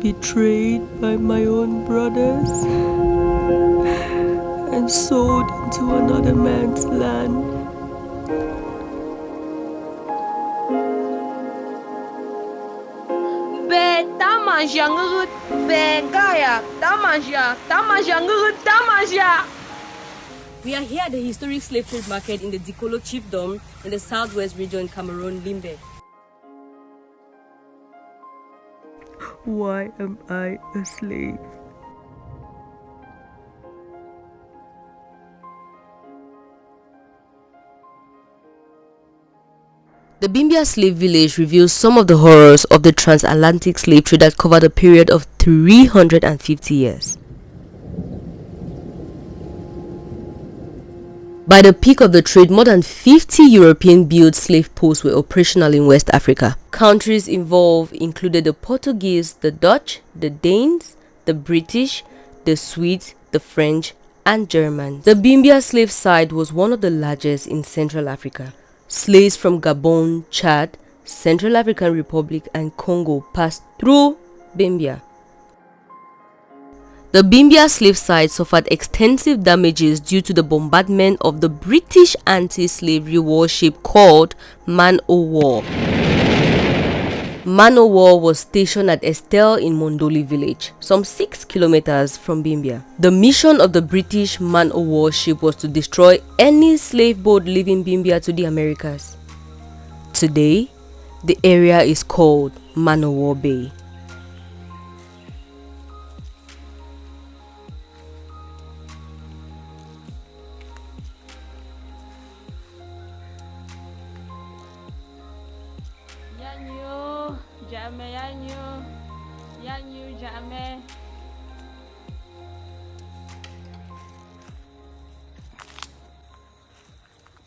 Betrayed by my own brothers and sold into another man's land. We are here at the historic slave trade market in the Dikolo Chiefdom in the southwest region, Cameroon, Bimbia. Why am I a slave? The Bimbia slave village reveals some of the horrors of the transatlantic slave trade that covered a period of 350 years. By the peak of the trade, more than 50 European-built slave posts were operational in West Africa. Countries involved included the Portuguese, the Dutch, the Danes, the British, the Swedes, the French, and Germans. The Bimbia slave site was one of the largest in Central Africa. Slaves from Gabon, Chad, Central African Republic, and Congo passed through Bimbia. The Bimbia slave site suffered extensive damages due to the bombardment of the British anti-slavery warship called Man-O-War. Man-O-War was stationed at Estelle in Mondoli village, some 6 kilometers from Bimbia. The mission of the British Man-O-War ship was to destroy any slave boat leaving Bimbia to the Americas. Today, the area is called Man-O-War Bay.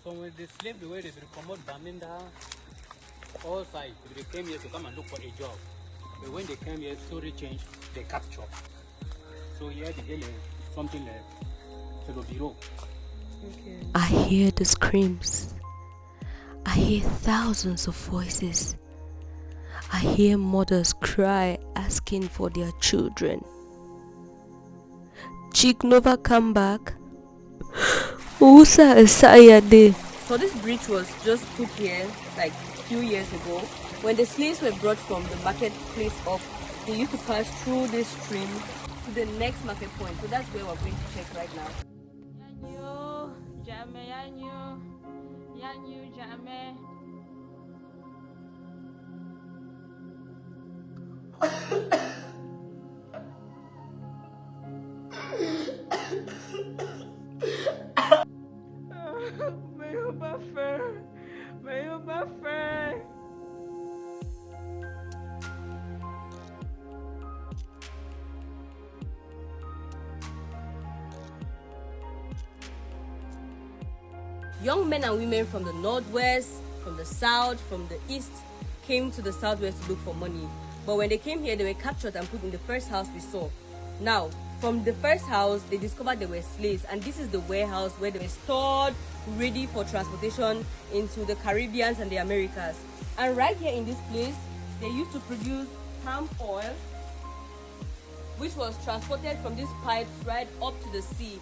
So when the slave, the way they promote Baminda, all sides, they came here to come and look for a job. But when they came here, story changed, they captured. So here they get something like the bureau. I hear the screams. I hear thousands of voices. I hear mothers cry asking for their children. Chick Nova come back. Usa Sayade. So this bridge was just put here like a few years ago. When the slaves were brought from the marketplace up, they used to pass through this stream to the next market point. So that's where we're going to check right now. Young men and women from the northwest, from the south, from the east came to the southwest to look for money. But when they came here, they were captured and put in the first house we saw. Now, from the first house, they discovered they were slaves, and this is the warehouse where they were stored, ready for transportation into the Caribbean and the Americas. And right here in this place, they used to produce palm oil, which was transported from these pipes right up to the sea.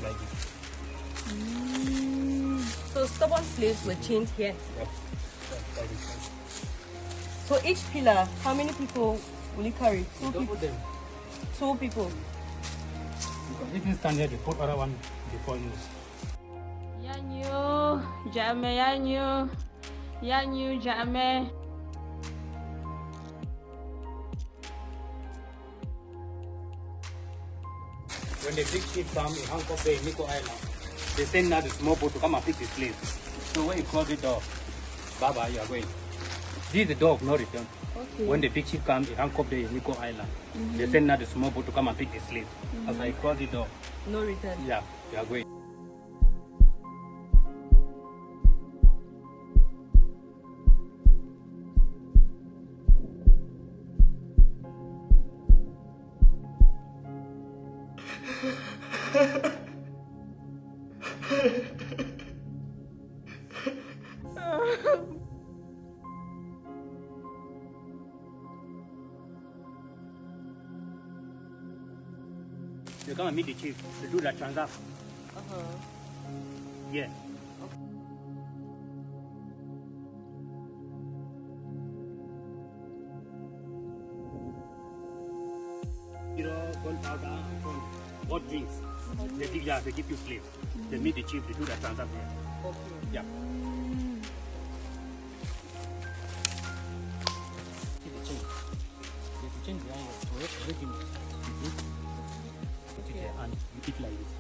Like this. So stubborn slaves were chained here. Yep. So each pillar, how many people will it carry? Two Double people. them. Two people. Because if you stand here, they put other one before you. Yanyu, jame, yanyu, jame. When the big ship come in Hancock Bay, Nico Island, they send now the small boat to come and pick the slaves. So when you close the door, bye-bye, you are going. This is the door of no return. Okay. When the big ship comes in Hancock Bay, Nico Island, they send now the small boat to come and pick the slaves. As I close the door, No return. yeah, you are going. You come and meet the chief to do that transaction. Yeah. Gunpowder and hot drinks. They give you slave. They meet the chief, they do that transaction. Okay. Yeah. See the chain. There's a chain behind you. So everything you do, put it there and you eat like this.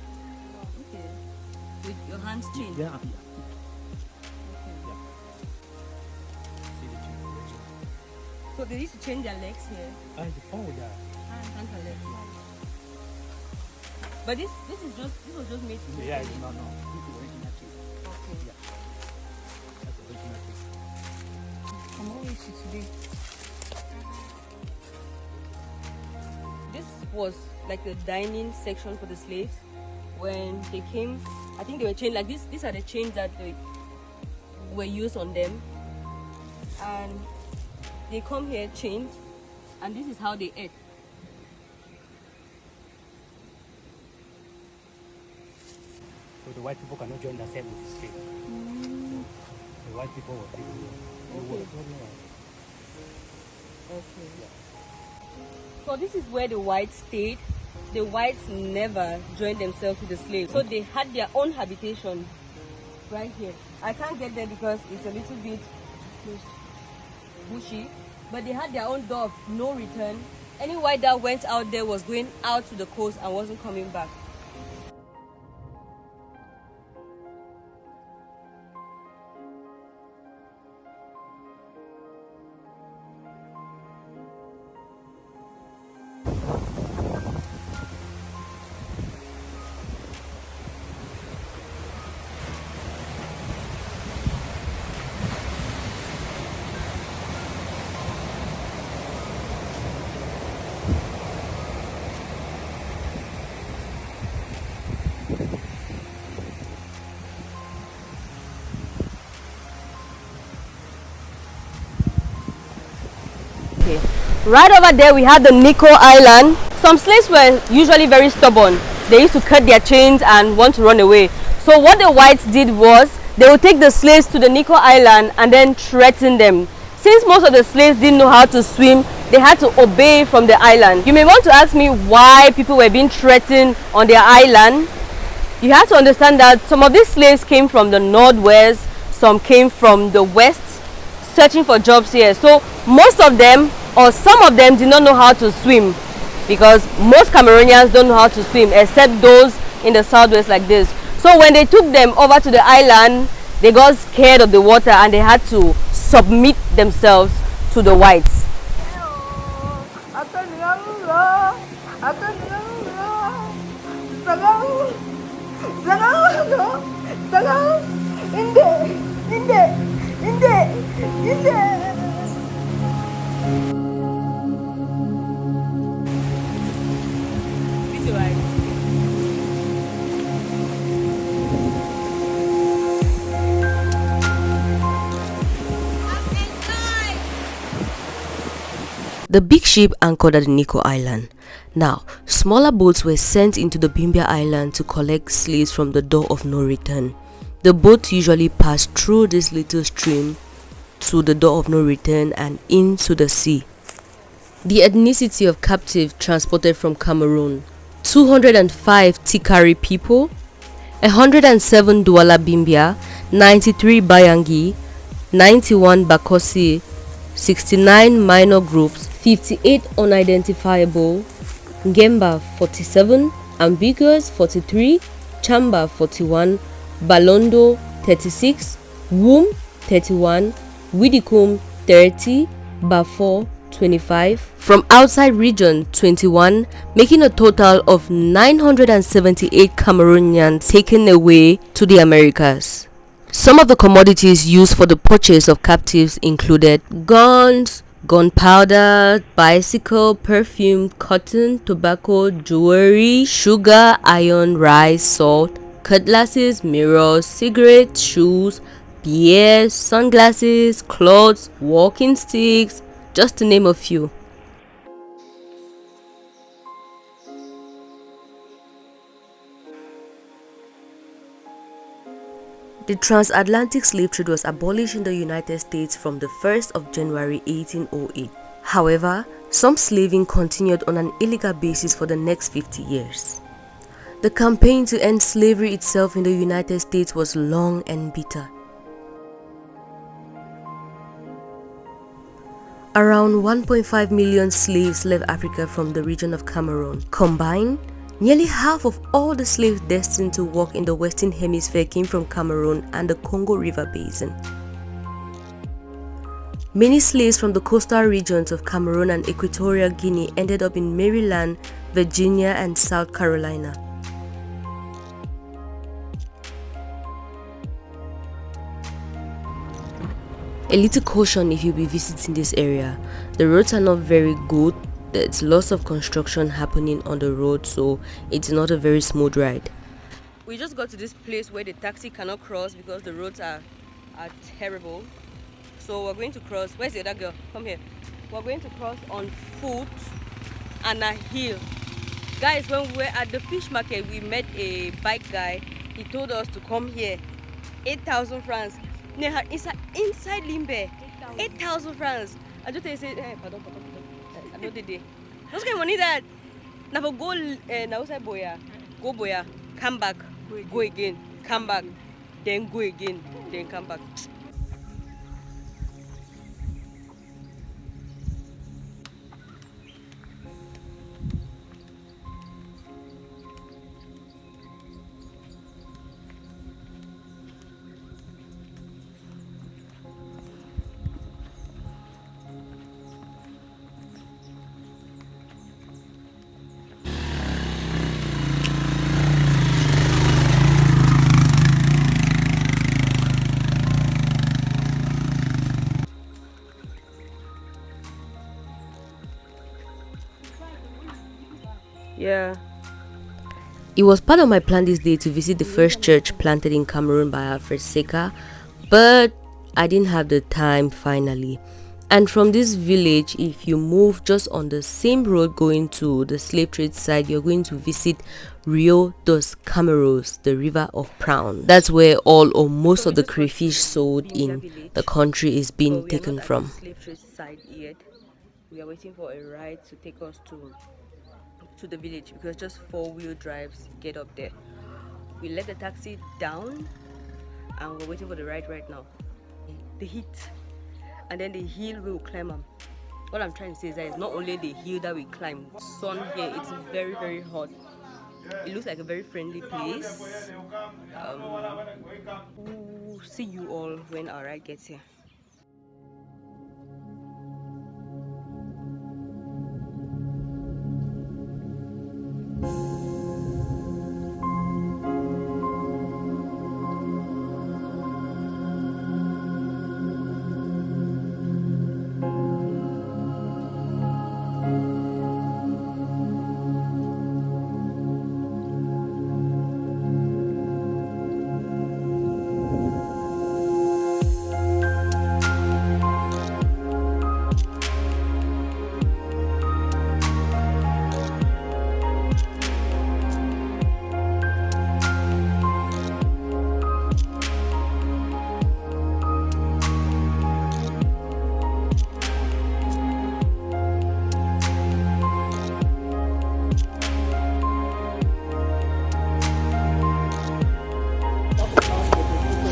Okay. With your hands chained. Yeah, yeah. Yeah. See the chain. So they used to change their legs here. Yeah. Hands and legs. But this was just made to Yeah, no. This is original chain. Okay. Yeah. That's the original chain. I'm always today. This was like the dining section for the slaves. When they came, I think they were chained like this. These are the chains that they were used on them. And they come here chained, and this is how they ate. So the white people cannot join themselves with the slave. So the white people were taking Okay. So this is where the whites stayed. The whites never joined themselves with the slaves. So they had their own habitation right here. I can't get there because it's a little bit bushy. But they had their own door of no return. Any white that went out there was going out to the coast and wasn't coming back. Right over there we had the Nico Island. Some slaves were usually very stubborn. They used to cut their chains and want to run away. So what the whites did was they would take the slaves to the Nico Island and then threaten them. Since most of the slaves didn't know how to swim, they had to obey from the island. You may want to ask me why people were being threatened on their island. You have to understand that some of these slaves came from the northwest, some came from the west, searching for jobs here. So most of them or some of them did not know how to swim, because most Cameroonians don't know how to swim except those in the southwest like this. So when they took them over to the island, they got scared of the water and they had to submit themselves to the whites. The big ship anchored at the Nico Island. Now, smaller boats were sent into the Bimbia Island to collect slaves from the door of no return. The boats usually passed through this little stream to the door of no return and into the sea. The ethnicity of captives transported from Cameroon: 205 Tikari people, 107 Douala Bimbia, 93 Bayangi, 91 Bakosi, 69 minor groups, 58 unidentifiable, Ngemba 47, Ambiguous 43, Chamba 41, Balondo 36, Womb 31, Widikum 30, Bafo 25, from outside region 21, making a total of 978 Cameroonians taken away to the Americas. Some of the commodities used for the purchase of captives included guns, gunpowder, bicycle, perfume, cotton, tobacco, jewelry, sugar, iron, rice, salt, cutlasses, mirrors, cigarettes, shoes, beer, sunglasses, clothes, walking sticks, just to name a few. The transatlantic slave trade was abolished in the United States from the 1st of January 1808. However, some slaving continued on an illegal basis for the next 50 years. The campaign to end slavery itself in the United States was long and bitter. Around 1.5 million slaves left Africa from the region of Cameroon. Combined, nearly half of all the slaves destined to work in the Western Hemisphere came from Cameroon and the Congo River Basin. Many slaves from the coastal regions of Cameroon and Equatorial Guinea ended up in Maryland, Virginia, and South Carolina. A little caution if you'll be visiting this area. The roads are not very good. There's lots of construction happening on the road, so it's not a very smooth ride. We just got to this place where the taxi cannot cross because the roads are terrible. So we're going to cross. Where's the other girl? Come here. We're going to cross on foot and a hill. Guys, when we were at the fish market, we met a bike guy. He told us to come here. 8,000 francs. Inside Limbe. 8,000 francs. I just say, hey, pardon. I know the day. What's going money that? Now go now say boya. Go boya. Come back. Go again. Come back. Then go again. Then come back. Yeah. It was part of my plan this day to visit the first church planted in Cameroon by Alfred Seka, but I didn't have the time finally. And from this village, if you move just on the same road going to the slave trade side, you're going to visit Rio dos Cameros, the river of prawn. That's where all or most of the crayfish sold in the country is being taken from. Slave trade side yet. We are waiting for a ride to take us to the village because just 4-wheel drives get up there. We let the taxi down and we're waiting for the ride right now. The heat and then the hill we will climb. What I'm trying to say is that it's not only the hill that we climb. Sun here, it's very, very hot. It looks like a very friendly place. We'll see you all when our ride gets here.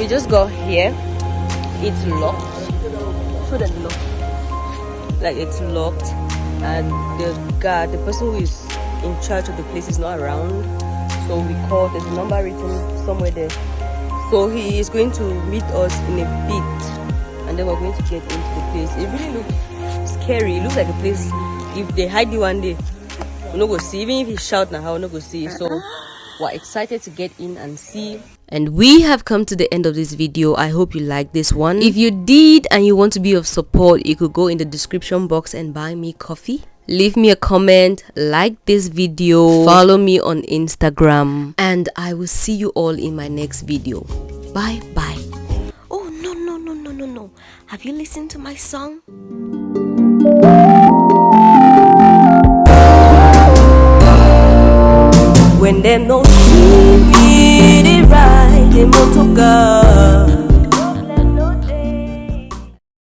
just got here. It's locked. Show them the lock. Like it's locked, and the guard, the person who is in charge of the place, is not around. So we called. There's a number written somewhere there. So he is going to meet us in a bit, and then we're going to get into the place. It really looks scary. It looks like a place. If they hide you one day, we're not going to see. Even if he shout now, we're not going to see. So we're excited to get in and see. And we have come to the end of this video. I hope you liked this one. If you did and you want to be of support, you could go in the description box and buy me coffee. Leave me a comment, like this video, follow me on Instagram, and I will see you all in my next video. Bye bye. Oh no. Have you listened to my song? When them no see me, they ride the motor car.